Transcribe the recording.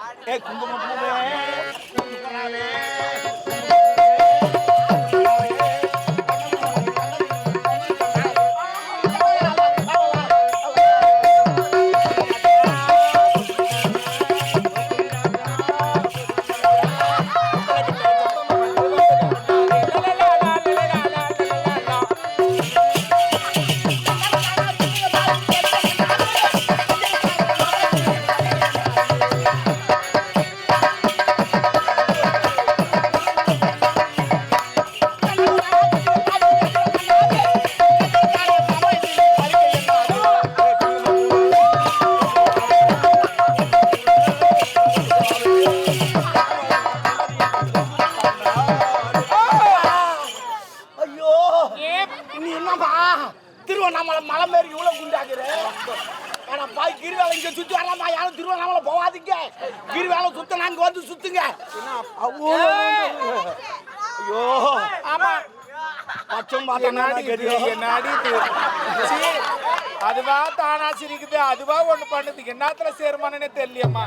ஏ குங்குமப்பூவே திருவண்ணாமலை மலை மாரி இவ்வளவு குண்டாக்குற ஆனா பாய் கிரிவேலை இங்க சுத்தி வரலாமா யாரும் திருவண்ணாமலை போவாதீங்க கிரிவேலை சுத்த நாங்க வந்து சுத்துங்க ஐயோ ஆமா பச்சம் அதுவா தானா சிரிக்குது அதுவா ஒண்ணு பண்ணுது என்னத்துல சேருமானே தெரியலையம்மா